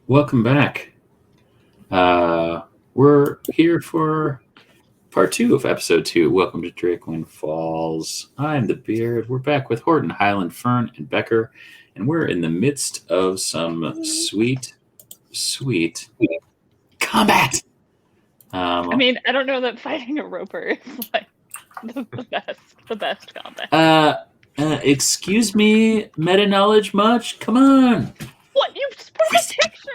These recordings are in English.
Welcome back. We're here for part 2 of episode 2. Welcome to Drakewind Falls. I'm the Beard. We're back with Horton, Highland, Fern, and Becker, and we're in the midst of some sweet combat. I don't know that fighting a roper is like the best combat. Excuse me, meta knowledge much? Come on. What? You just put a picture.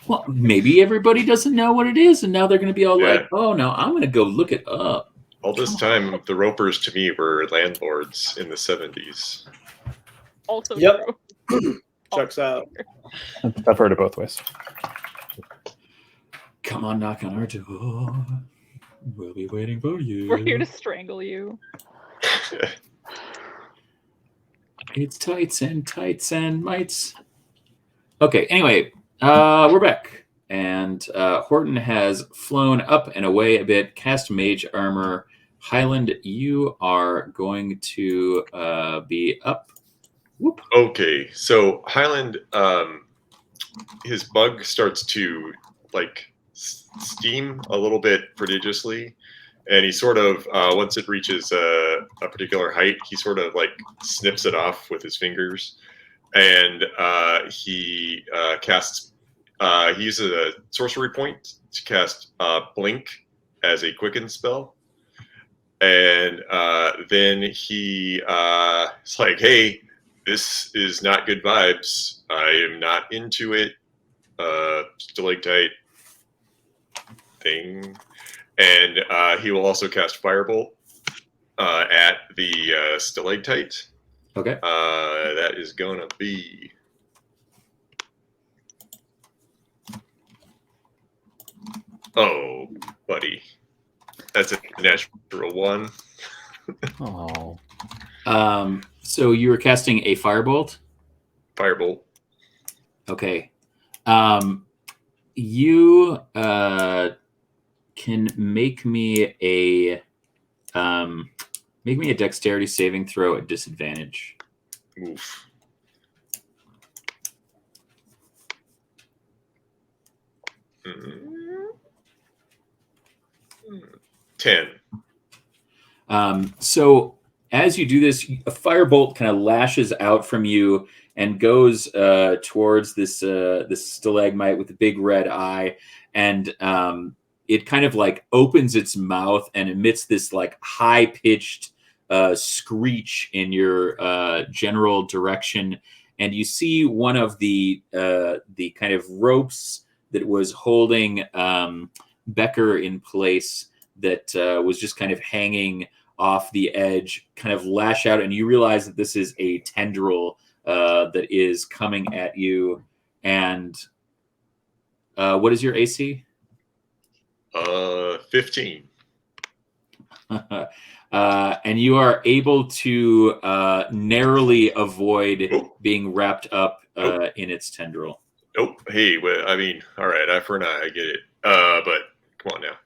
Well, maybe everybody doesn't know what it is, and now they're going to be all Yeah. like, "Oh no, I'm going to go look it up." All this time, the Ropers to me were landlords in the 70s. Also Yep. true. Checks out. I've heard it both ways. Come on, knock on our door. We'll be waiting for you. We're here to strangle you. It's tights and mites. Okay, anyway, we're back. And Horton has flown up and away a bit, cast mage armor. Highland, you are going to be up. Whoop. Okay, so Highland, his bug starts to steam a little bit prodigiously, and he sort of once it reaches a particular height, he sort of snips it off with his fingers, and he casts. He uses a sorcery point to cast Blink as a quicken spell, and then he is like, "Hey, this is not good vibes. I am not into it." Stalactite thing, and he will also cast Firebolt at the stalactite. Okay. That is gonna be buddy, that's a natural 1. Oh. So you were casting a firebolt? Firebolt. Okay. You can make me a dexterity saving throw at disadvantage. Oof. Mm. 10. So as you do this, a firebolt kind of lashes out from you and goes towards this stalagmite with a big red eye, and it kind of opens its mouth and emits this high pitched screech in your general direction, and you see one of the kind of ropes that was holding Becker in place that was just kind of hanging off the edge kind of lash out, and you realize that this is a tendril that is coming at you. And what is your AC? 15. And you are able to narrowly avoid being wrapped up in its tendril. Nope. Hey, well, I mean, all right, eye for an eye, I get it. But come on now.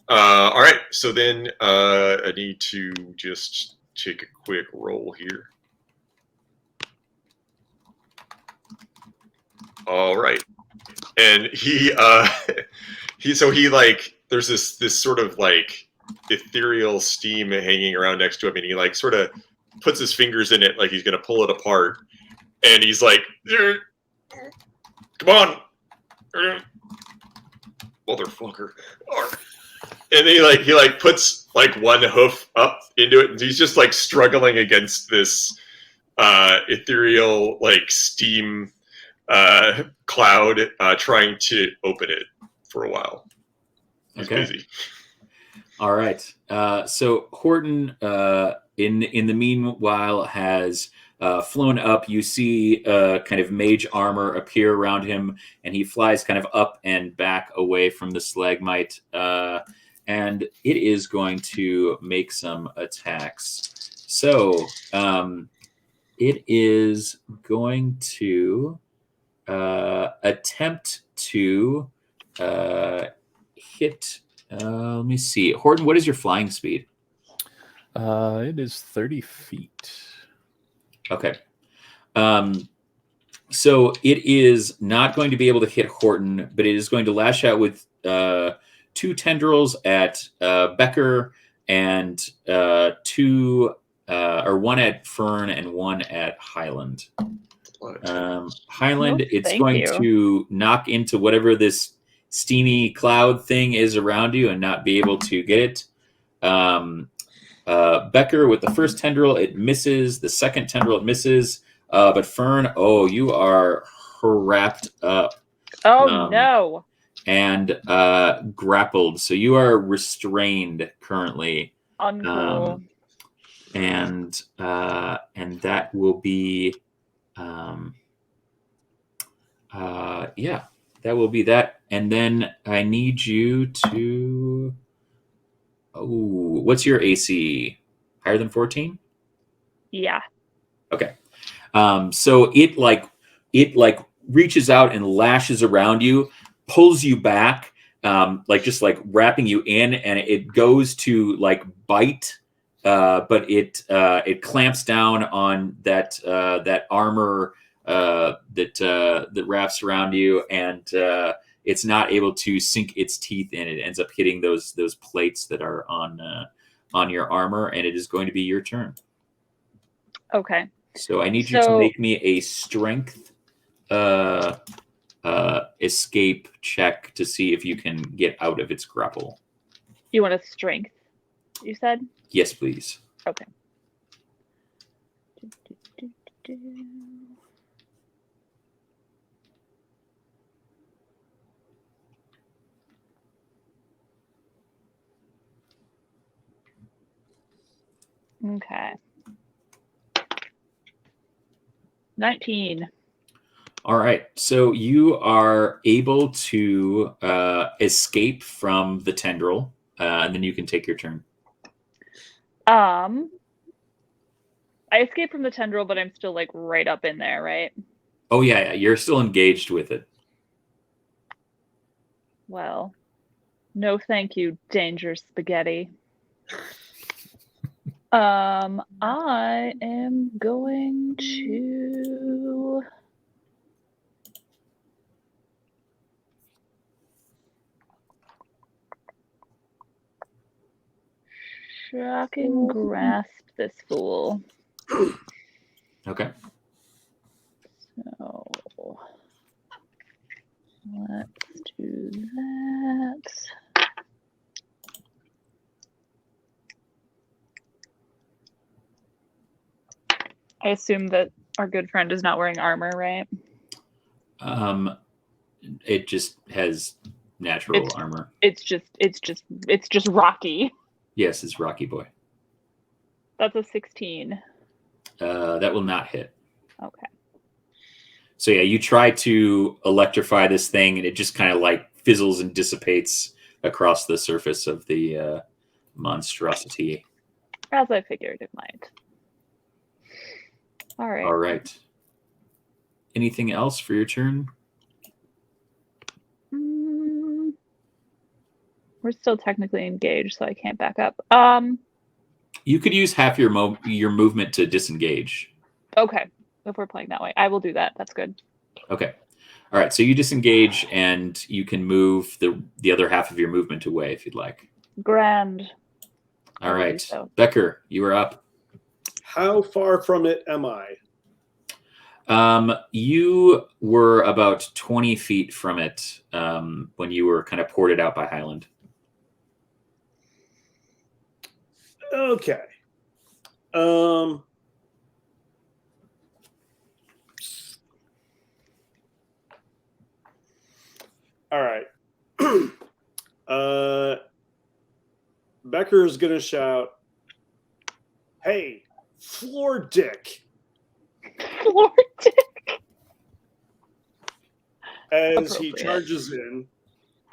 All right, so then I need to just take a quick roll here. All right, and he there's this sort of ethereal steam hanging around next to him, and he sort of puts his fingers in it like he's gonna pull it apart, and he's like, "Come on, motherfucker!" And he puts one hoof up into it, and he's just struggling against this ethereal steam cloud, trying to open it for a while. He's busy. All right. So Horton, in the meanwhile, has flown up. You see kind of mage armor appear around him, and he flies kind of up and back away from the stalagmite. And it is going to make some attacks. So it is going to attempt to hit. Let me see. Horton, what is your flying speed? It is 30 feet. Okay. So it is not going to be able to hit Horton, but it is going to lash out with 2 tendrils at Becker and 2 or 1 at Fern and 1 at Highland. Highland, No, it's thank going you. to knock into whatever this steamy cloud thing is around you and not be able to get it. Becker with the first tendril, it misses. The second tendril, it misses. But Fern, you are wrapped up. Oh no! And grappled. So you are restrained currently. Uncool. And that will be that will be that. And then I need you to what's your AC? Higher than 14? Yeah. Okay. So it reaches out and lashes around you, pulls you back, just wrapping you in, and it goes to bite, but it clamps down on that armor that wraps around you, and it's not able to sink its teeth in. It ends up hitting those plates that are on your armor, and it is going to be your turn. Okay. So I need you to make me a strength escape check to see if you can get out of its grapple. You want a strength, you said? Yes, please. Okay. Okay. 19. All right. So you are able to escape from the tendril, and then you can take your turn. I escaped from the tendril, but I'm still right up in there, right? Oh yeah, you're still engaged with it. Well, no thank you, Danger Spaghetti. I am going to shocking grasp this fool. Okay. So let's do that. I assume that our good friend is not wearing armor, right? It just has natural armor. It's just Rocky. Yes, it's Rocky Boy. That's a 16. That will not hit. Okay. So yeah, you try to electrify this thing, and it just kind of fizzles and dissipates across the surface of the monstrosity. As I figured it might. All right. All right. Anything else for your turn? We're still technically engaged, so I can't back up. You could use half your movement to disengage. Okay. If we're playing that way, I will do that. That's good. Okay. All right. So you disengage, and you can move the other half of your movement away if you'd like. Grand. All right. So. Becker, you are up. How far from it am I? You were about 20 feet from it when you were kind of ported out by Highland. Okay. All right. Becker is going to shout, "Hey, floor dick." Floor dick. As he charges in.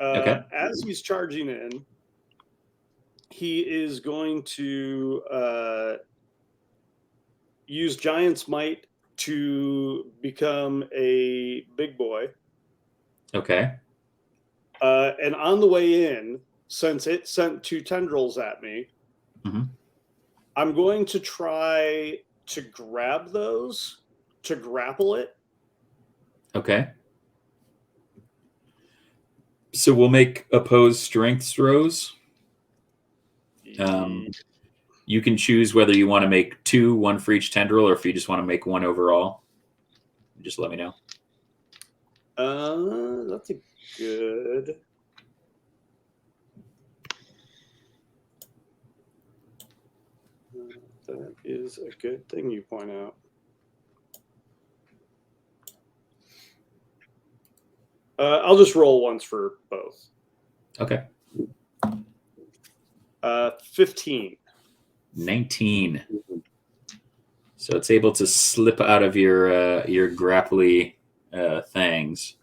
Okay. As he's charging in, he is going to use Giant's Might to become a big boy. Okay. And on the way in, since it sent 2 tendrils at me, I'm going to try to grab those, to grapple it, Okay. So we'll make opposed strength throws. You can choose whether you want to make 2, 1 for each tendril, or if you just want to make 1 overall. Just let me know. That's a good. That is a good thing you point out. I'll just roll once for both. Okay. 15. 19. So it's able to slip out of your grapply things.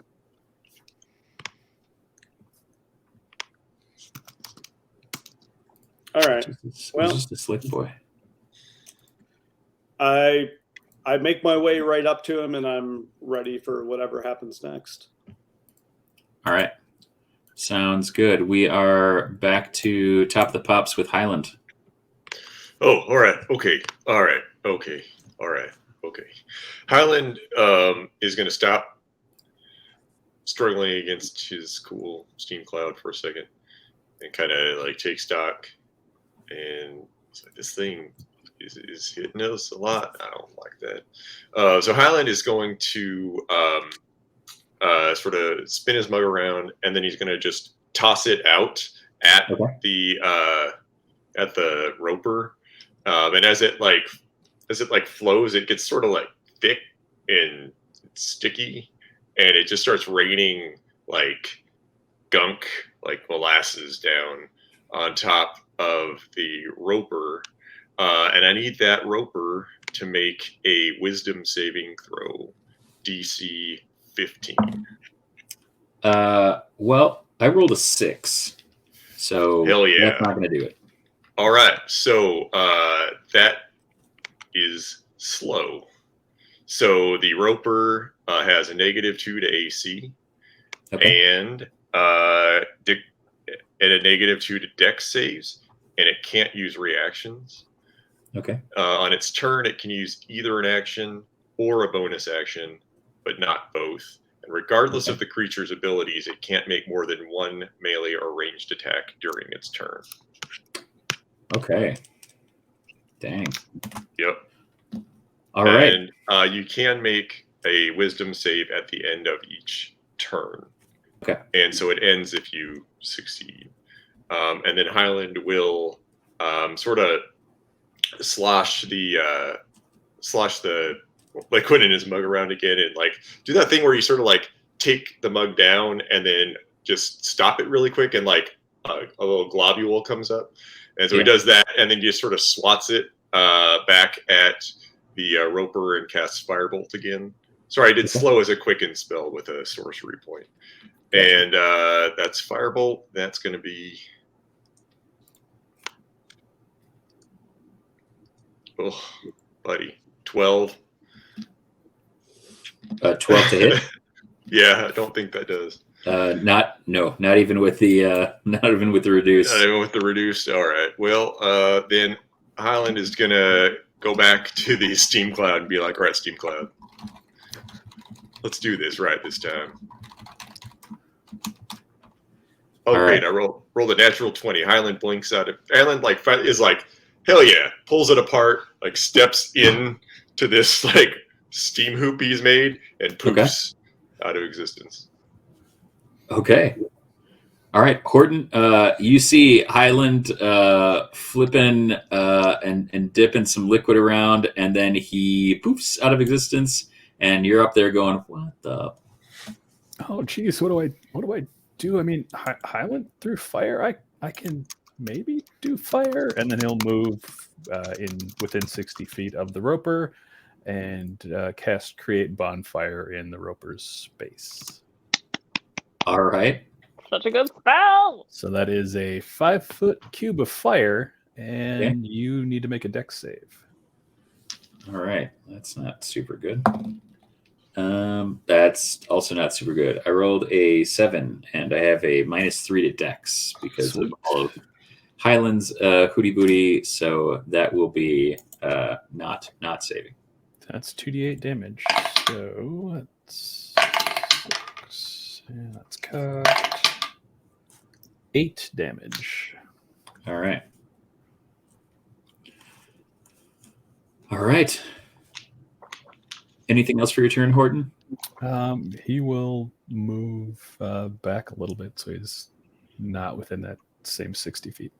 All right. Well, just a slick boy. I make my way right up to him, and I'm ready for whatever happens next. All right. Sounds good. We are back to Top of the Pops with Highland. Oh, all right. Okay. All right. Okay. All right. Okay. Highland is going to stop struggling against his cool steam cloud for a second and kind of like take stock. And it's like, this thing is hitting us a lot. I don't like that. So Highland is going to sort of spin his mug around, and then he's going to just toss it out at the roper. And as it flows, it gets sort of like thick and sticky, and it just starts raining like gunk, like molasses down on top of the roper. And I need that roper to make a wisdom saving throw, DC 15. Well, I rolled a 6, so hell yeah, that's not going to do it. All right, so that is slow. So the roper has a -2 to AC, and a -2 to Dex saves, and it can't use reactions. Okay. On its turn, it can use either an action or a bonus action, but not both. And regardless of the creature's abilities, it can't make more than 1 melee or ranged attack during its turn. Okay. Dang. Yep. All right. And you can make a wisdom save at the end of each turn. Okay. And so it ends if you succeed. And then Highland will sort of slosh the liquid in his mug around again, and like do that thing where you sort of like take the mug down and then just stop it really quick, and like a little globule comes up. And so he does that, and then he just sort of swats it back at the roper and casts Firebolt again. Sorry, I did slow as a quicken spell with a sorcery point. And that's Firebolt. That's going to be... Oh, buddy. 12. 12 to hit? Yeah, I don't think that does. Not even with the reduce. Not even with the reduced. All right. Well, then Highland is gonna go back to the Steam Cloud and be like, "All right, Steam Cloud, let's do this right this time." Oh, great! I rolled a natural 20. Highland blinks out. Highland is like, "Hell yeah!" Pulls it apart, like steps in to this like steam hoop he's made, and poofs out of existence. Okay. All right, Horton, you see Highland flipping and dipping some liquid around, and then he poofs out of existence, and you're up there going, "What the?" Oh, geez, what do I do? I mean, Highland through fire. I can maybe do fire, and then he'll move within 60 feet of the roper, and cast Create Bonfire in the roper's space. All right. Such a good spell. So that is a 5-foot cube of fire, and you need to make a dex save. All right. That's not super good. That's also not super good. I rolled a 7, and I have a -3 to dex because of all of Highland's hootie booty. So that will be not saving. That's 2d8 damage. So let's 6. And that's cut. 8 damage. All right. All right. Anything else for your turn, Horton? He will move back a little bit, so he's not within that same 60 feet.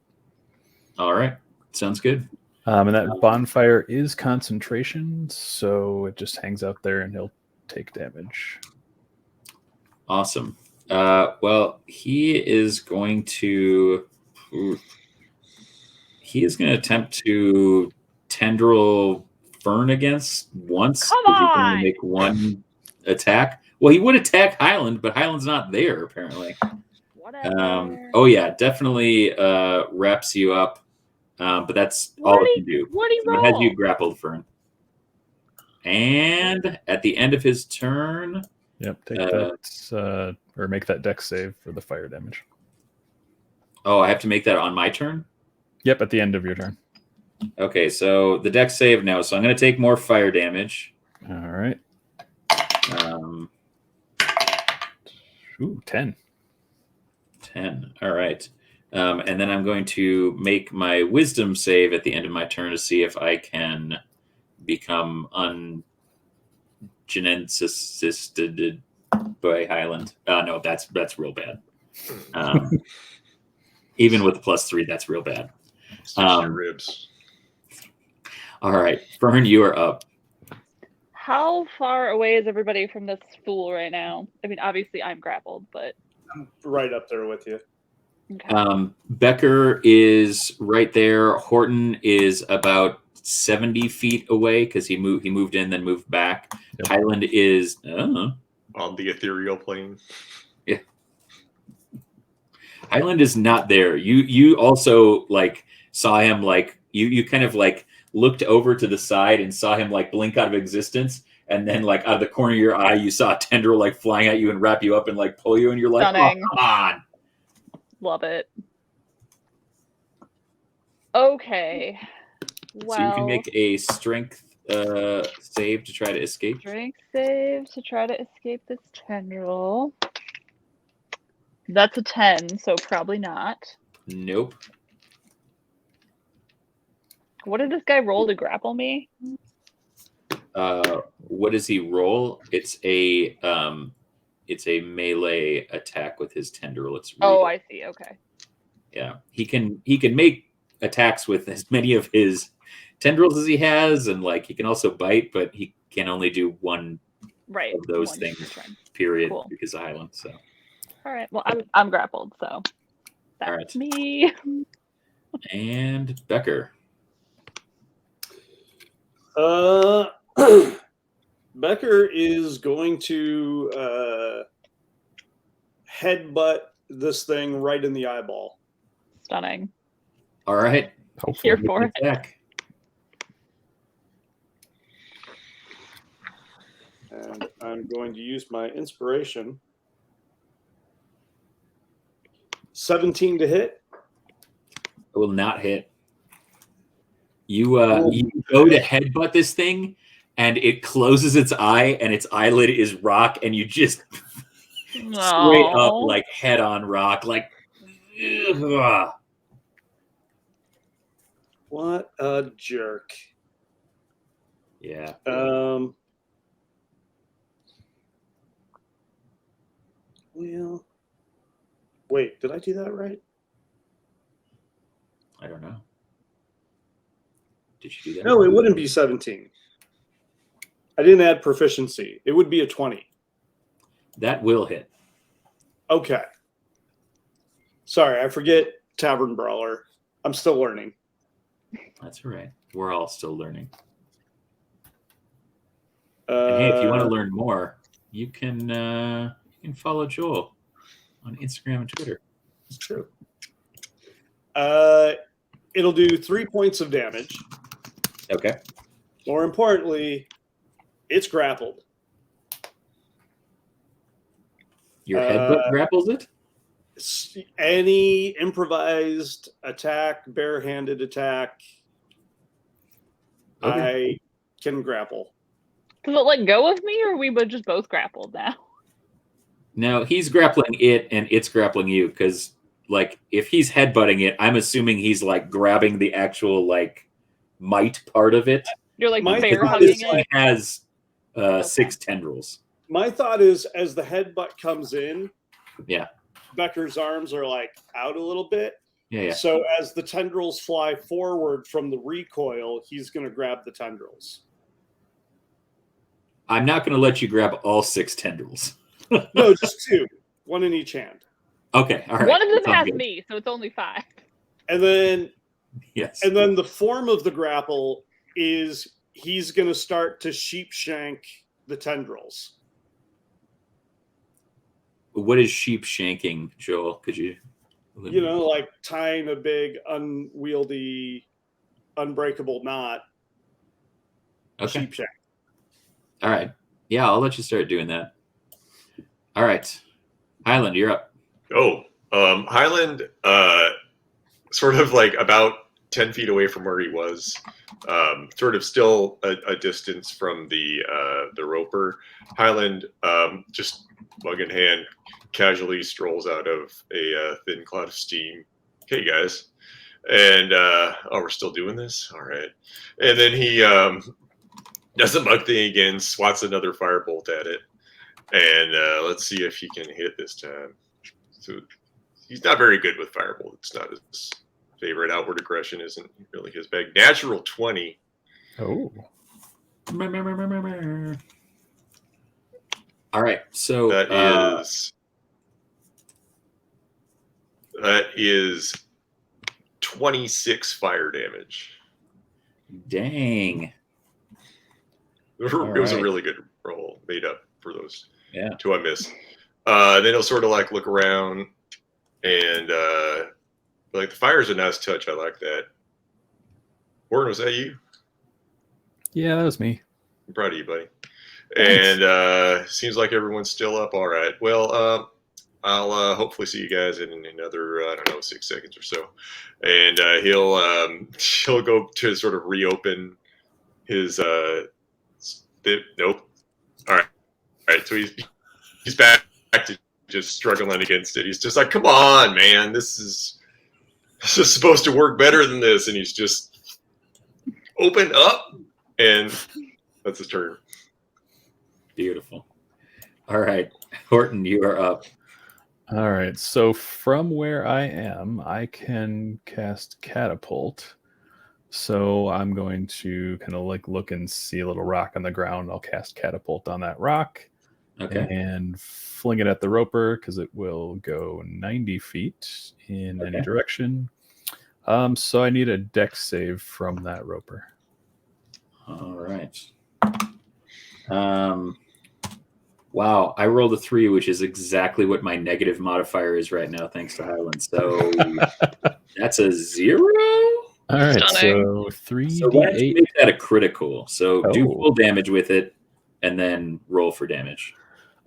All right. Sounds good. And that bonfire is concentration, so it just hangs out there and he'll take damage. Awesome. Well, he is going to attempt to tendril Fern against once. Come 'cause he can on! only make one attack. Well, he would attack Highland, but Highland's not there apparently. Whatever. Oh yeah, definitely wraps you up. But that's all it can do. What do you So it roll? has you grappled, Fern. And at the end of his turn, Yep, take that, or make that dex save for the fire damage. oh, I have to make that on my turn? Yep, at the end of your turn. Okay, so the dex save now. So I'm going to take more fire damage. All right. Ooh, 10. 10. All right. And then I'm going to make my wisdom save at the end of my turn to see if I can become ungeneticized by Highland. No, that's real bad. Even with the +3, that's real bad. Your ribs. All right, Fern, you are up. How far away is everybody from this fool right now? I mean, obviously I'm grappled, but I'm right up there with you. okay. Becker is right there. Horton is about 70 feet away because he moved in, then moved back. Yep. Highland is On the ethereal plane. Highland is not there. You also like saw him like you kind of like looked over to the side and saw him like blink out of existence, and then like out of the corner of your eye you saw a tendril like flying at you and wrap you up and like pull you, and you're like, Stunning. oh, come on. Love it. Okay. Well, So you can make a strength save to try to escape. strength save to try to escape this tendril. That's a 10, so probably not. Nope. What did this guy roll to grapple me? What does he roll? It's a melee attack with his tendril. It's really Oh, I see. Okay. yeah. He can make attacks with as many of his tendrils as he has, and like he can also bite, but he can only do one Right. of those one things. turn. Period, Cool. because of Highland. So All right. Well, I'm grappled, so that's All right. me. and Becker. Becker is going to headbutt this thing right in the eyeball. Stunning. All right. Here for it. Attack. And I'm going to use my inspiration. 17 to hit. It will not hit. You go to headbutt this thing, and it closes its eye, and its eyelid is rock, and you just straight up Aw. like head on rock, like. Ugh. What a jerk. Yeah. Well, wait, did I do that right? I don't know. Did you do that? No, it wouldn't be 17. I didn't add proficiency. It would be a 20. That will hit. Okay. Sorry, I forget Tavern Brawler. I'm still learning. That's all right. We're all still learning. And hey, if you want to learn more, you can follow Joel on Instagram and Twitter. It's true. It'll do 3 points of damage. Okay. More importantly, it's grappled. Your headbutt grapples it? Any improvised attack, barehanded attack, Okay. I can grapple. Does it let go of me, or we would just both grappled now? No, he's grappling it, and it's grappling you. Because like, if he's headbutting it, I'm assuming he's like grabbing the actual like might part of it. You're like My bear thought hugging is, He it. has 6 tendrils. My thought is, as the headbutt comes in, Yeah. Becker's arms are like out a little bit. Yeah. So as the tendrils fly forward from the recoil, he's going to grab the tendrils. I'm not going to let you grab all 6 tendrils. No, just 2, 1 in each hand. Okay, all right. One of them Sounds has good. me, so it's only 5. And then Yes. the form of the grapple is he's going to start to sheep shank the tendrils. What is sheep shanking, Joel? Could you? Like tying a big, unwieldy, unbreakable knot. Okay. Sheep shank. All right. Yeah, I'll let you start doing that. All right. Highland, you're up. Oh, Highland, sort of like about 10 feet away from where he was, sort of still a distance from the roper. Highland, just mug in hand, casually strolls out of a thin cloud of steam. Hey, guys. And, we're still doing this? All right. And then he does the mug thing again, swats another firebolt at it. And let's see if he can hit this time. So he's not very good with firebolt. It's not his favorite. Outward aggression isn't really his bag. Natural 20. Oh. All right. So that is 26 fire damage. Dang. It was a really good roll made up for those 2 I missed. Then he'll sort of like look around and like the fire's a nice touch. I like that. Warren, was that you? Yeah, that was me. I'm proud of you, buddy. Thanks. And seems like everyone's still up. All right. Well, I'll hopefully see you guys in another 6 seconds or so. And he'll go to sort of reopen his nope. All right. So he's back to just struggling against it. He's just like, come on, man, this is supposed to work better than this. And he's just open up, and that's his turn. Beautiful. All right. Horton, you are up. All right. So from where I am, I can cast Catapult. So I'm going to kind of like look and see a little rock on the ground. I'll cast Catapult on that rock. Okay. And fling it at the roper because it will go 90 feet in any direction. So I need a dex save from that roper. All right. Wow, I rolled a 3, which is exactly what my negative modifier is right now, thanks to Highland. So that's a 0. All right, Stunning. so 3d8. So why don't you make that a critical? So do Oh. full damage with it, and then roll for damage.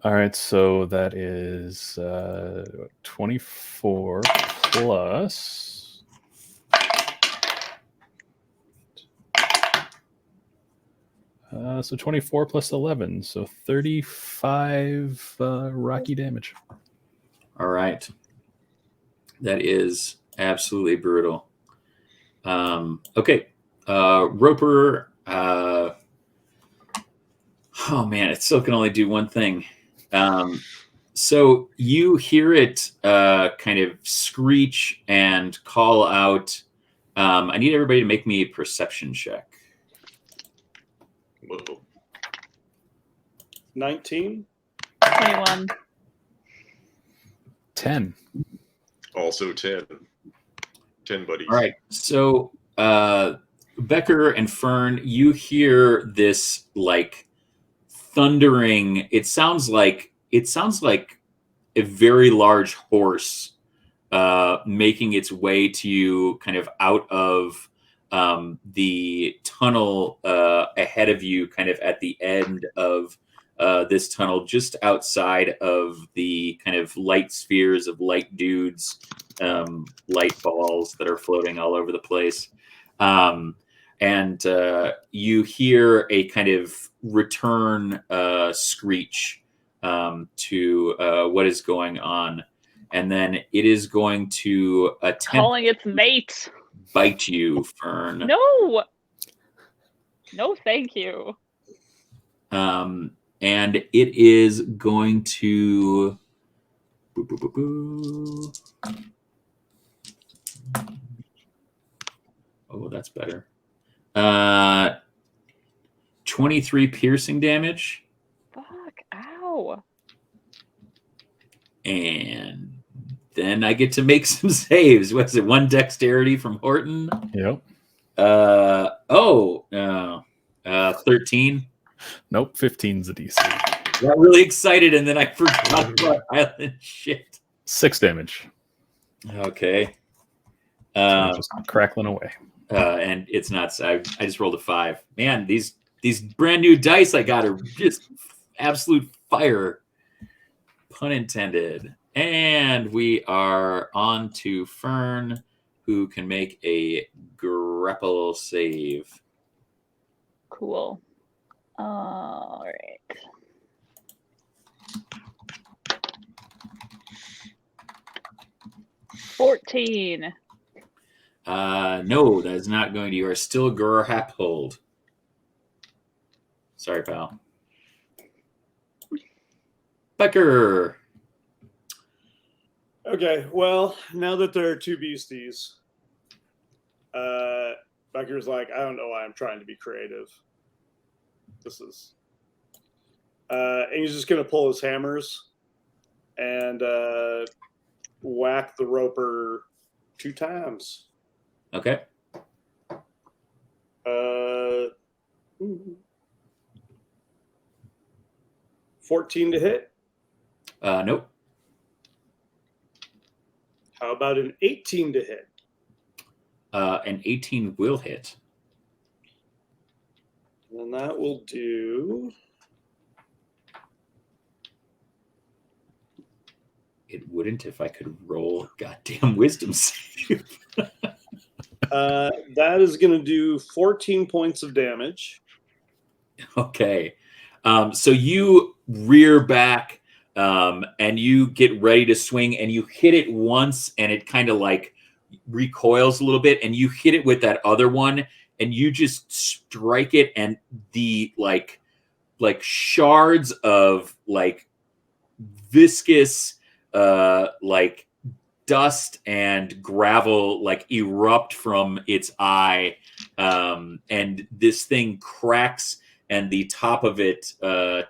All right, so that is 24 plus. So 24 plus 11, so 35 rocky damage. All right. That is absolutely brutal. Okay. Roper. Oh, man, it still can only do one thing. So you hear it kind of screech and call out. I need everybody to make me a perception check. Whoa. 19. 21. 10. Also 10. 10 buddies. All right. So Becker and Fern, you hear this like thundering. It sounds like a very large horse making its way to you, kind of out of the tunnel ahead of you, kind of at the end of this tunnel, just outside of the kind of light spheres of light dudes, light balls that are floating all over the place. And you hear a kind of return screech to what is going on, and then it is going to attempt Calling its mate. bite you, Fern. No. No, thank you. And it is going to. Oh, that's better. 23 piercing damage. Fuck. Ow. And then I get to make some saves. What's it? 1 dexterity from Horton. Yep. 13. Nope. 15's the DC. Got really excited, and then I forgot about island shit. 6 damage. Okay. Just crackling away. And it's nuts. I just rolled a 5. Man, these brand new dice I got are just absolute fire. Pun intended. And we are on to Fern, who can make a grapple save. Cool. All right. $14. No, that is not going to. You are still grappled. Sorry, pal. Becker. Okay, well, now that there are 2 beasties, Becker's like, I don't know why I'm trying to be creative. This is... and he's just going to pull his hammers and whack the roper 2 times. Okay. 14 to hit. Nope. How about an 18 to hit? An 18 will hit. And that will do... It wouldn't if I could roll goddamn wisdom save. that is going to do 14 points of damage. Okay. So you rear back and you get ready to swing, and you hit it once, and it kind of like recoils a little bit, and you hit it with that other one, and you just strike it, and the like shards of like viscous like dust and gravel like erupt from its eye, and this thing cracks, and the top of it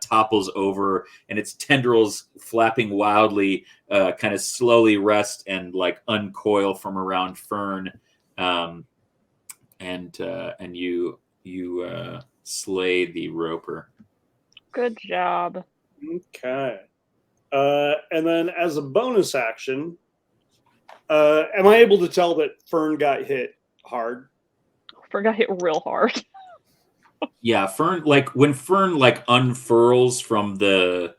topples over, and its tendrils flapping wildly kind of slowly rest and like uncoil from around Fern, and you slay the roper. Good job. Okay. And then as a bonus action, am I able to tell that Fern got hit hard? Forgot hit real hard. Yeah, Fern, like when Fern like unfurls from the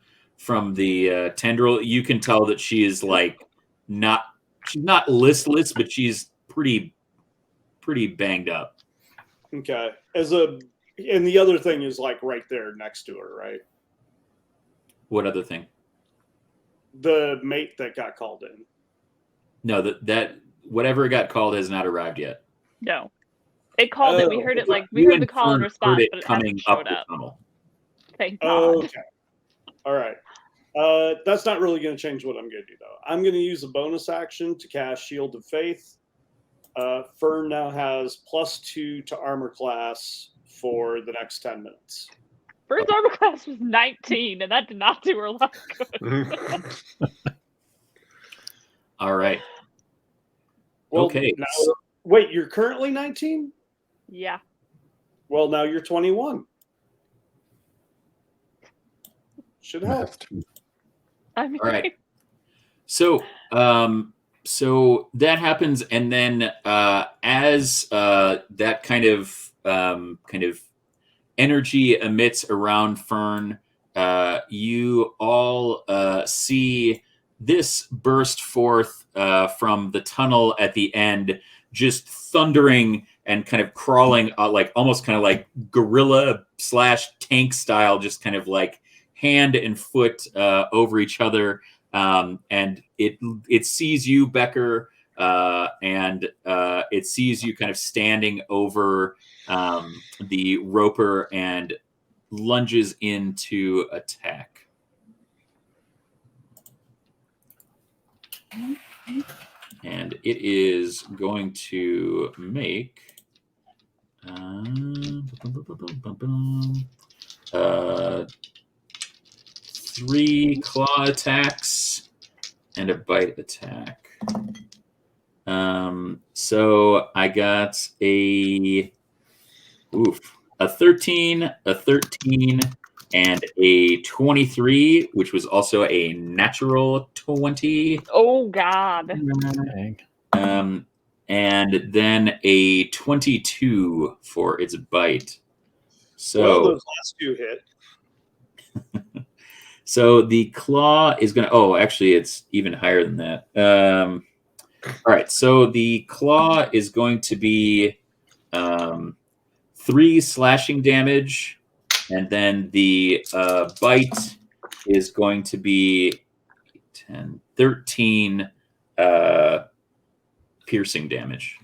tendril, you can tell that she is like she's not listless, but she's pretty banged up. Okay. And the other thing is like right there next to her, right? What other thing? The mate that got called in. No, that whatever got called has not arrived yet. No. It called it. We heard it like we You heard the and call and Fern response, heard it but it coming hasn't up showed the up. tunnel. Thank God. Okay. All right. That's not really going to change what I'm going to do, though. I'm going to use a bonus action to cast Shield of Faith. Fern now has +2 to armor class for the next 10 minutes. Fern's armor class was 19, and that did not do her a lot of good. All right. Well, Okay. Now, wait, you're currently 19? Yeah. Well, now you're 21. Should help. I mean, All right. So that happens, and then as that kind of energy emits around Fern, you all see this burst forth from the tunnel at the end, just thundering and kind of crawling, like almost kind of like gorilla / tank style, just kind of like hand and foot over each other, and it sees you, Becker, and it sees you kind of standing over the roper and lunges in to attack. And it is going to make 3 claw attacks and a bite attack. So I got a 13, a 13, and a 23, which was also a natural 20. Oh God. Dang. And then a 22 for its bite. So Well, those last 2 hit. So the claw is going to, actually, it's even higher than that. All right. So the claw is going to be 3 slashing damage. And then the bite is going to be 13 piercing damage.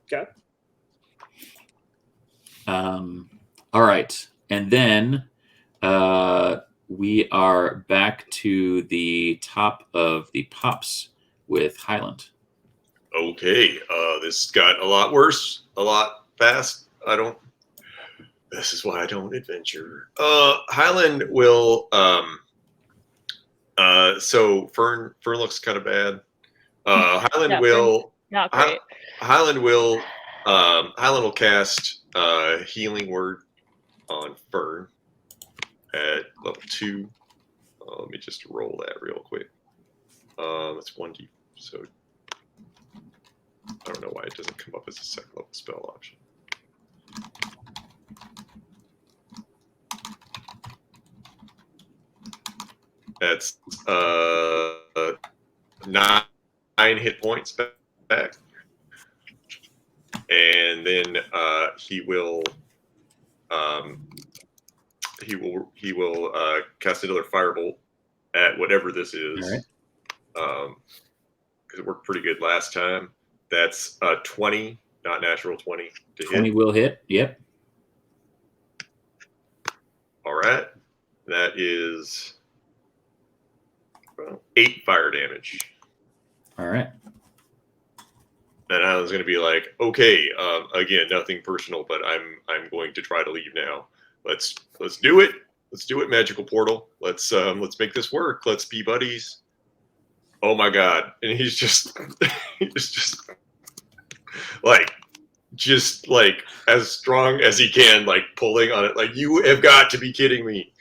Okay. All right. And then we are back to the top of the pops with Highland. Okay, this got a lot worse, a lot fast. This is why I don't adventure. Highland will. So Fern looks kind of bad. Highland Yeah, will. Not great. Highland will. Highland will cast Healing Word on Fern at level 2. Let me just roll that real quick. It's 1d. So I don't know why it doesn't come up as a second level spell option. That's 9 hit points back, and then he will cast another firebolt at whatever this is. All right. Because it worked pretty good last time. That's 20, not natural 20 to 20 hit. will hit. Yep. All right, that is 8 fire damage. All right. And I was going to be like, okay, again, nothing personal, but I'm going to try to leave now. Let's do it. Let's do it, magical portal. Let's make this work. Let's be buddies. Oh my God! And he's just like as strong as he can, like pulling on it. Like, you have got to be kidding me!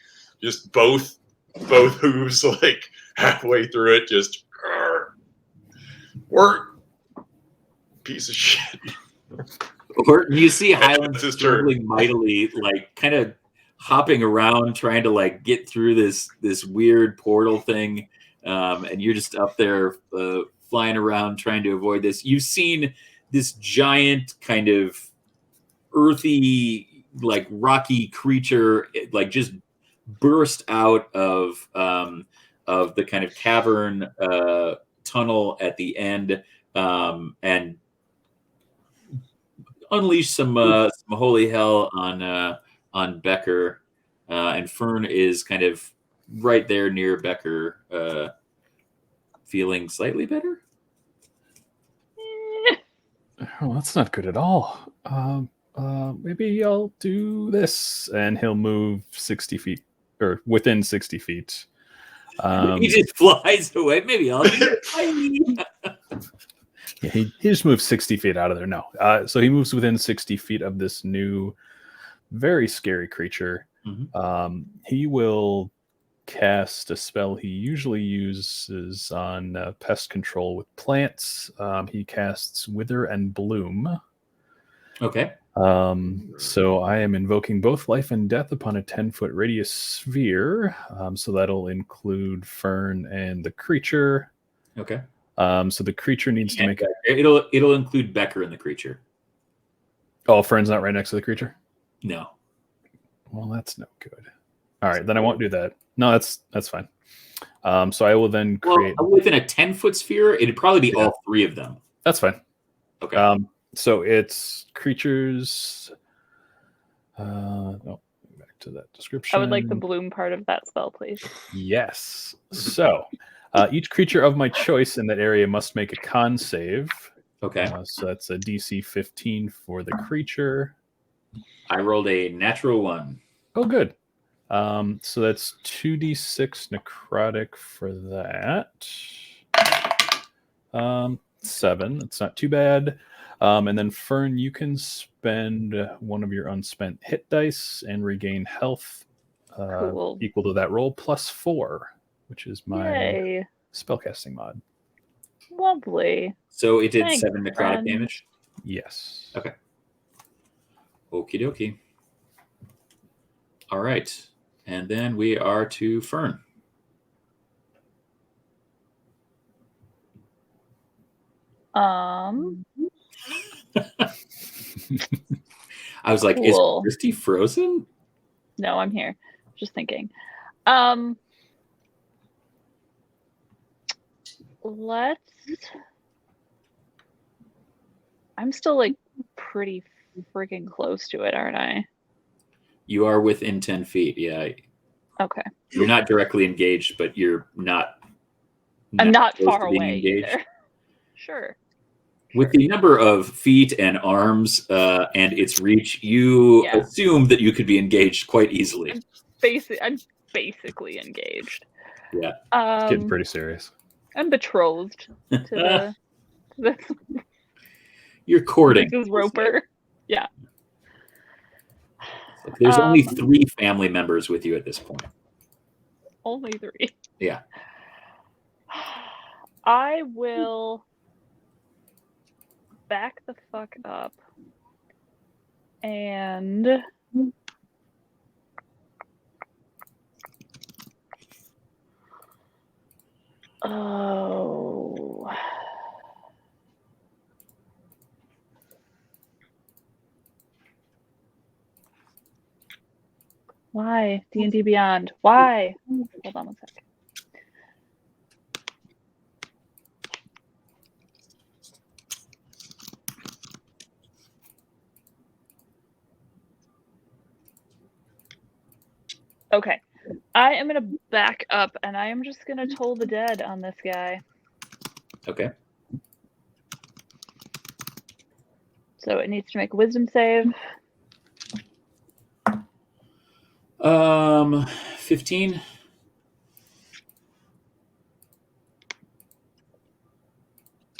Just both hooves, like halfway through it, just work. Piece of shit. Or you see Highland That's his turn. struggling mightily, like kind of hopping around, trying to like get through this weird portal thing, and you're just up there flying around trying to avoid this. You've seen this giant kind of earthy, like rocky creature, like just burst out of the kind of cavern tunnel at the end, and unleash some holy hell on Becker, and Fern is kind of right there near Becker, feeling slightly better. Oh, that's not good at all. Maybe I'll do this, and he'll move 60 feet or within 60 feet. He just flies away. Maybe I'll do it. Yeah, he just moves 60 feet out of there. No. So he moves within 60 feet of this new, very scary creature. Mhm. He will cast a spell he usually uses on pest control with plants. He casts Wither and Bloom. Okay. So I am invoking both life and death upon a 10-foot radius sphere. So that'll include Fern and the creature. Okay. So the creature needs to make it'll include Becker and the creature. Oh, Fern's not right next to the creature? No. Well, that's no good. All right, then I won't do that. No, that's fine. So I will then Well, create. within a 10-foot sphere, it'd probably be Yeah. all three of them. That's fine. Okay. So it's creatures. No, back to that description. I would like the bloom part of that spell, please. Yes. So each creature of my choice in that area must make a con save. Okay. So that's a DC 15 for the creature. I rolled a natural 1. Oh, good. So that's 2d6 necrotic for that. 7. That's not too bad. And then Fern, you can spend one of your unspent hit dice and regain health Cool. equal to that roll plus 4, which is my Yay. spellcasting mod. Lovely. So it did Thanks, 7 necrotic Fern. damage. Yes. Okay. Okie dokie. All right. And then we are to Fern. I was like, Cool. is Christy frozen? No, I'm here. Just thinking. Let's. I'm still like pretty freaking close to it, aren't I? You are within 10 feet. Yeah. Okay. You're not directly engaged, but you're not. I'm not close far to being away engaged. either. Sure. With the number of feet and arms and its reach, you Yeah. assume that you could be engaged quite easily. I'm basically engaged. Yeah. It's getting pretty serious. I'm betrothed to the You're courting. Mrs. Roper. Yeah. There's only 3 family members with you at this point. Only 3. Yeah. I will back the fuck up and oh. Why? D&D Beyond. Why? Hold on one second. Okay. I am going to back up and I am just going to toll the dead on this guy. Okay. So it needs to make a wisdom save. 15.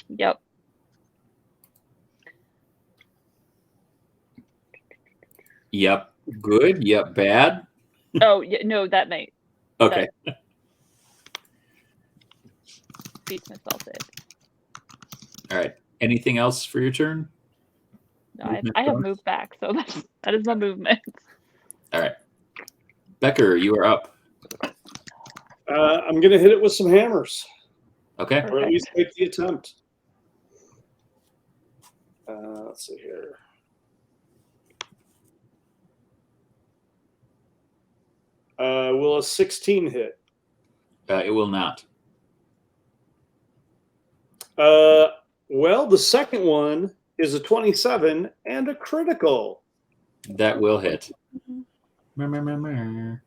Yep. Yep. Good. Yep. Bad. Oh, yeah, no, that might Okay. beats my spell save. All right. Anything else for your turn? No, Movement I have bonus? moved back, so that is my movement. All right. Becker, you are up. I'm going to hit it with some hammers, Okay. or at least make the attempt. Let's see here. Will a 16 hit? It will not. Well, the second one is a 27 and a critical. That will hit. Mer.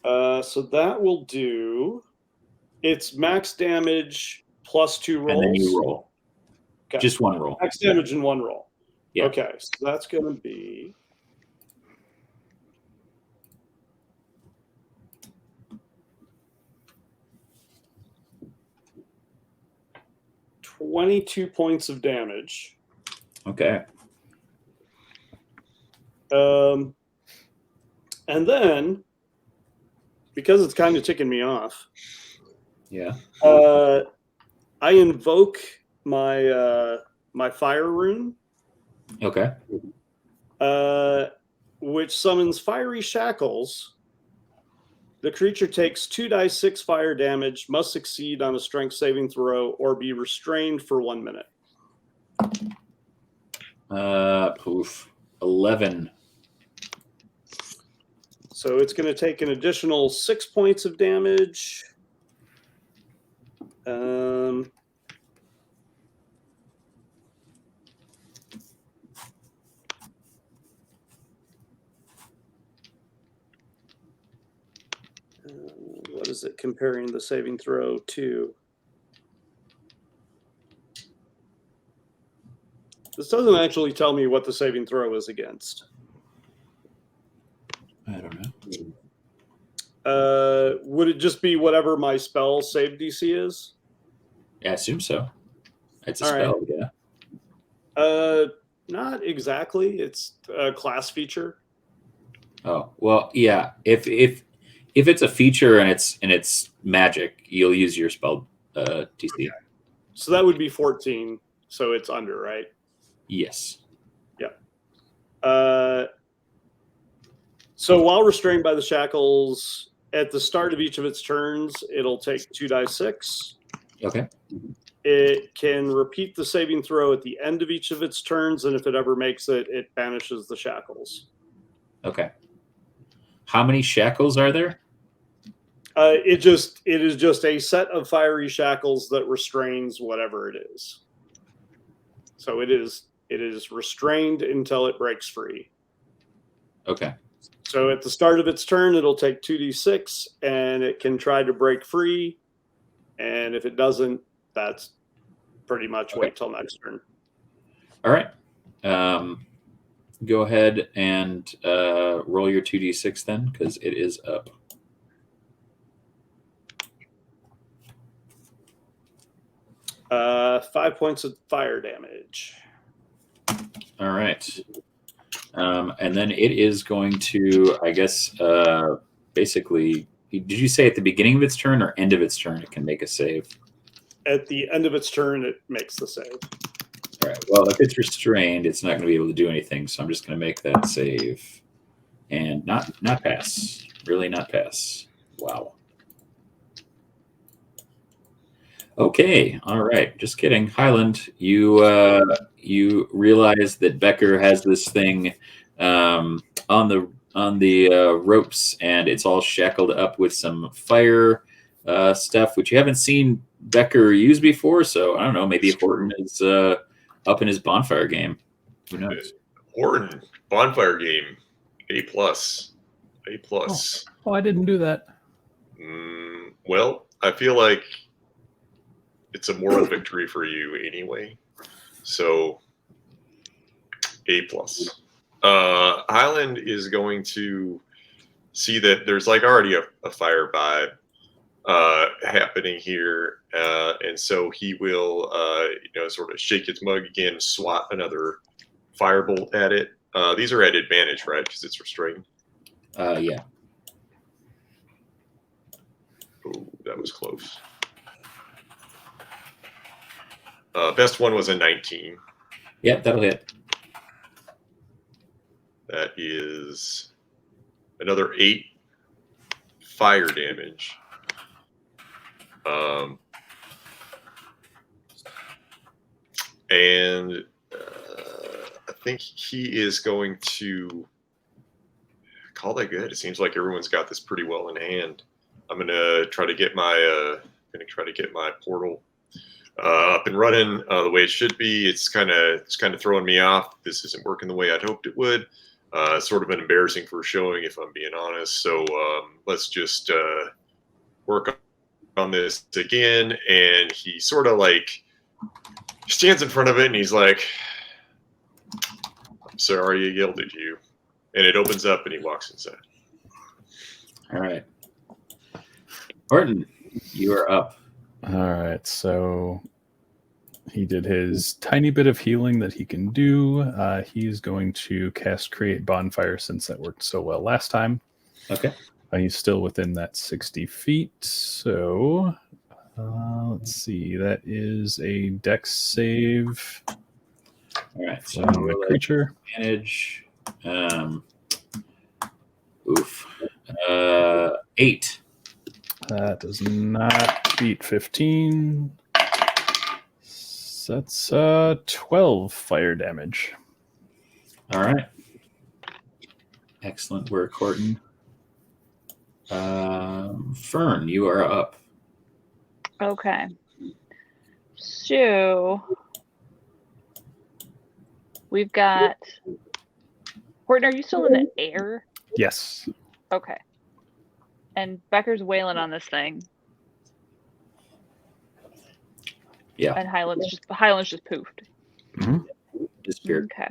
So that will do. It's max damage plus 2 rolls. And then you roll. Okay. Just one roll. Max damage in 1 roll. Yeah. Okay, so that's going to be 22 points of damage. Okay. And then, because it's kind of ticking me off, Yeah. I invoke my my fire rune, Okay. which summons fiery shackles. The creature takes 2d6 fire damage, must succeed on a strength saving throw, or be restrained for 1 minute. Poof. 11. So it's going to take an additional 6 points of damage. What is it comparing the saving throw to? This doesn't actually tell me what the saving throw is against. I don't know. Would it just be whatever my spell save DC is? Yeah, I assume so. It's a All right. spell, yeah. Not exactly. It's a class feature. Oh, well, yeah. If it's a feature and it's magic, you'll use your spell DC. So that would be 14. So it's under, right? Yes. So while restrained by the shackles, at the start of each of its turns, it'll take 2d6. Okay. It can repeat the saving throw at the end of each of its turns, and if it ever makes it, it banishes the shackles. Okay. How many shackles are there? It is just a set of fiery shackles that restrains whatever it is. So it is restrained until it breaks free. Okay. So at the start of its turn, it'll take 2d6, and it can try to break free. And if it doesn't, that's pretty much wait till next turn. All right. Go ahead and roll your 2d6 then, because it is up. Uh, 5 points of fire damage. All right. And then it is going to, I guess, basically, did you say at the beginning of its turn or end of its turn it can make a save? At the end of its turn, it makes the save. All right. Well, if it's restrained, it's not going to be able to do anything. So I'm just going to make that save and not pass. Really not pass. Wow. Okay. All right. Just kidding. Highland, you realize that Becker has this thing on the ropes, and it's all shackled up with some fire stuff, which you haven't seen Becker use before. So I don't know. Maybe Horton is up in his bonfire game. Who knows? Horton bonfire game, A+. A+. Oh, I didn't do that. Well, I feel like it's a moral victory for you anyway. So A+. Highland is going to see that there's like already a fire vibe happening here, and so he will sort of shake his mug again, swat another firebolt at it. These are at advantage, right? Because it's restrained. Yeah. Oh, that was close. Best one was a 19. Yeah, that'll hit. That is another 8 fire damage. And I think he is going to call that good. It seems like everyone's got this pretty well in hand. I'm gonna try to get my portal up and running the way it should be. It's kind of throwing me off. This isn't working the way I'd hoped it would. Sort of an embarrassing for showing, if I'm being honest. So let's just work on this again. And he sort of like stands in front of it and he's like, "I'm sorry I yelled at you." And it opens up and he walks inside. All right. Horton, you are up. All right, so he did his tiny bit of healing that he can do. He's going to cast Create Bonfire since that worked so well last time. Okay. He's still within that 60 feet. So let's see. That is a Dex save. All right. So From the creature. Advantage. 8. That does not beat 15. That's 12 fire damage. All right. Excellent work, Horton. Fern, you are up. Okay. So we've got Horton, are you still in the air? Yes. Okay. And Becker's wailing on this thing. Yeah. And Highland's just poofed. Disappeared. Okay.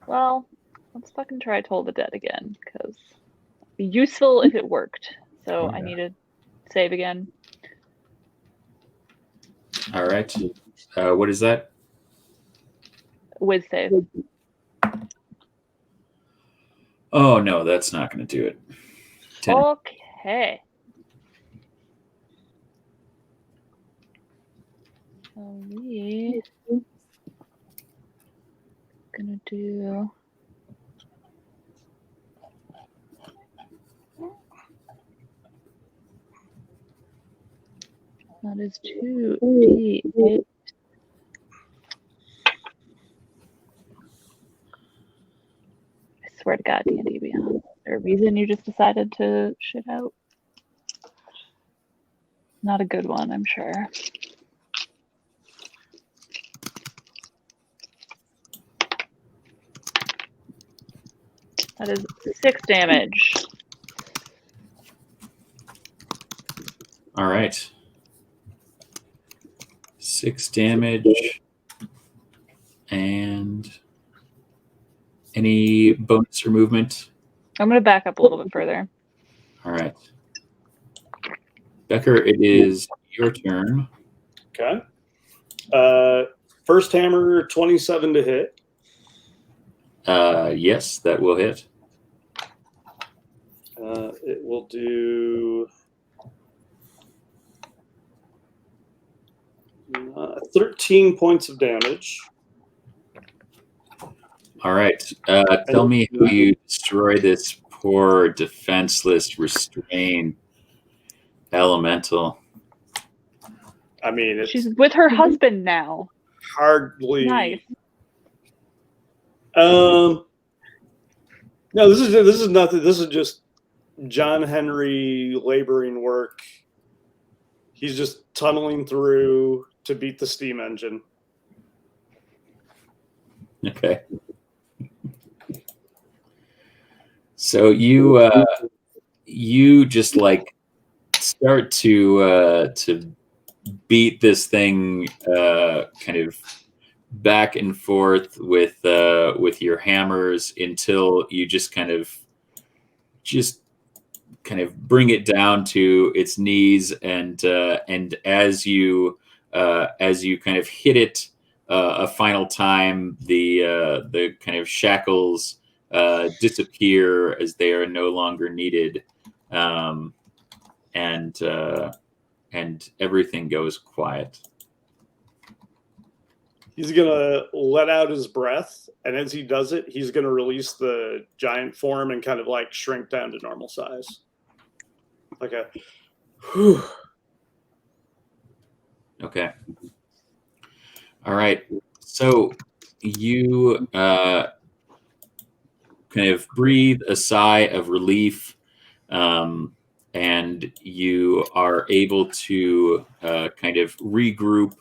Well, let's fucking try Toll the Dead again, because it'd be useful if it worked. So Oh, I yeah. need to save again. All right. What is that? Whiz save. Oh no, that's not going to do it. 10. Okay. So we gonna do that is 2d8. I swear to God, D&D Beyond. Is there a reason you just decided to shit out? Not a good one, I'm sure. That is 6 damage. All right. 6 damage. And any bonus or movement? I'm going to back up a little bit further. All right. Becker, it is your turn. Okay. First hammer, 27 to hit. Yes, that will hit. It will do 13 points of damage. All right. Tell me how you destroy this poor, defenseless, restrained elemental. I mean, it's She's with her husband now. hardly Nice. No, this is nothing. This is just John Henry laboring work. He's just tunneling through to beat the steam engine. Okay. So you just like start to beat this thing kind of back and forth with your hammers until you just kind of bring it down to its knees, and as you kind of hit it a final time, the kind of shackles disappear as they are no longer needed, and everything goes quiet. He's gonna let out his breath, and as he does it, he's gonna release the giant form and kind of like shrink down to normal size. Like a whew. Okay. All right. So you kind of breathe a sigh of relief, and you are able to kind of regroup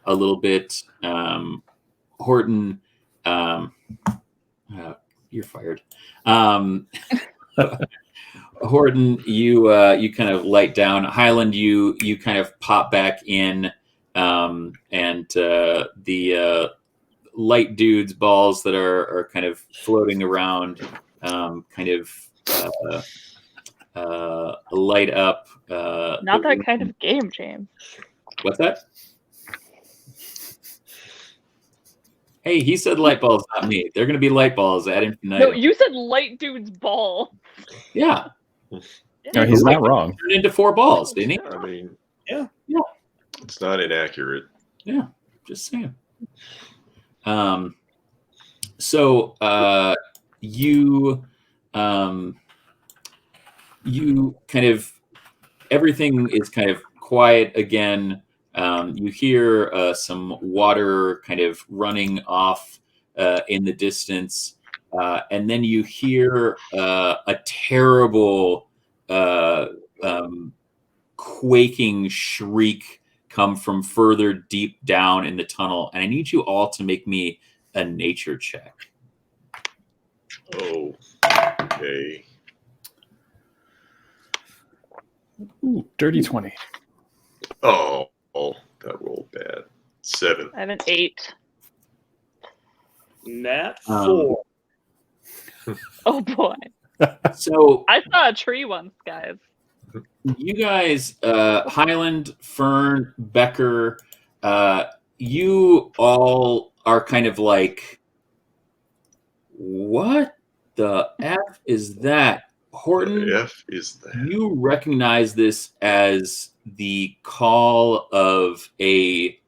a little bit. Horton, you're fired. Horton, you kind of light down. Highland, you kind of pop back in, and the light dude's balls that are kind of floating around, kind of light up. Not that kind of game, James. What's that? Hey, he said light balls, not me. They're going to be light balls at infinitum. No, you said light dude's ball. Yeah. No, he's not wrong. Turned into 4 balls, didn't he? I mean, Yeah. it's not inaccurate. Yeah, just saying. So you kind of, everything is kind of quiet again. You hear some water kind of running off in the distance, and then you hear a terrible quaking shriek come from further deep down in the tunnel, and I need you all to make me a nature check. Oh, okay. Ooh, dirty 20. Oh, that rolled bad. 7. I have an 8. Nat Um, 4. Oh boy. So I saw a tree once, guys. you guys, Highland, Fern, Becker, you all are kind of like, what the F is that? Horton, The F is that. you recognize this as the call of a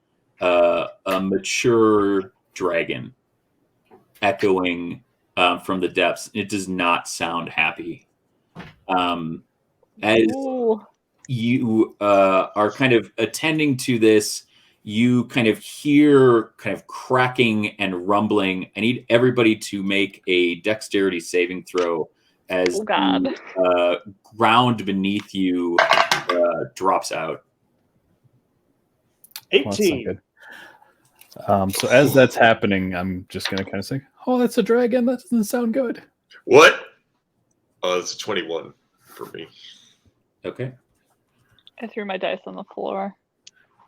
mature dragon echoing from the depths. It does not sound happy. As Ooh. you are kind of attending to this, you kind of hear kind of cracking and rumbling. I need everybody to make a dexterity saving throw as Oh, God. the ground beneath you drops out. Well, that's not 18. good. So as that's happening, I'm just going to kind of say, oh, that's a dragon. That doesn't sound good. What? It's a 21 for me. Okay. I threw my dice on the floor.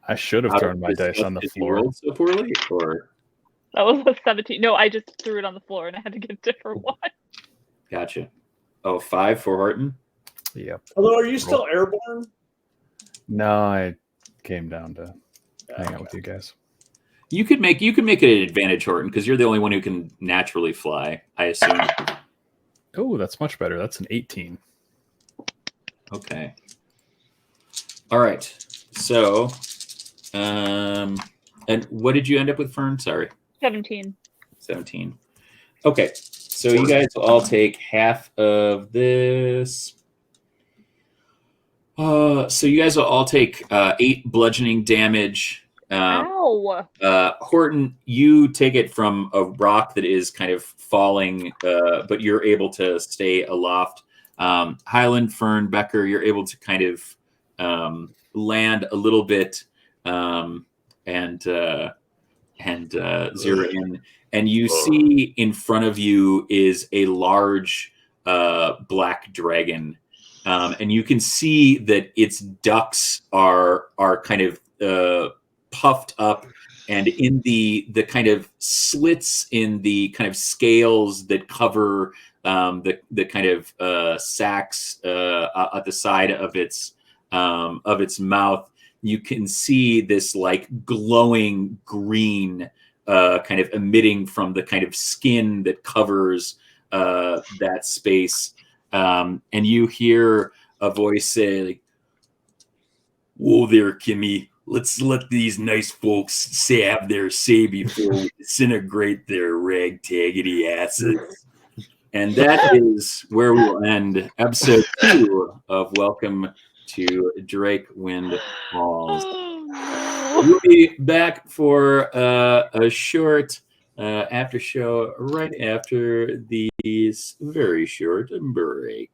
I should have thrown my dice on the If you floor. rolled so poorly, or That was a 17. No, I just threw it on the floor and I had to get a different one. gotcha. Oh, 5 for Horton. Yep. Although, are you still airborne? No, I came down to hang out with you guys. You could make it an advantage, Horton, because you're the only one who can naturally fly, I assume. Oh, that's much better. That's an 18. Okay. All right. So, and what did you end up with, Fern? Sorry. 17. 17. Okay. So you guys will all take half of this. So you guys will all take 8 bludgeoning damage. Ow! Horton, you take it from a rock that is kind of falling, but you're able to stay aloft. Highland, Fern, Becker, you're able to kind of land a little bit and zero in. And you see in front of you is a large black dragon. And you can see that its ducts are kind of puffed up, and in the kind of slits in the kind of scales that cover the kind of sacs at the side of its mouth, you can see this like glowing green kind of emitting from the kind of skin that covers that space. And you hear a voice say, like, "Whoa there, Kimmy. Let's let these nice folks have their say before we disintegrate their ragtaggity asses." And that is where we will end episode 2 of Welcome to Drakewind Falls. Oh, no. We'll be back for a short after show right after these very short break.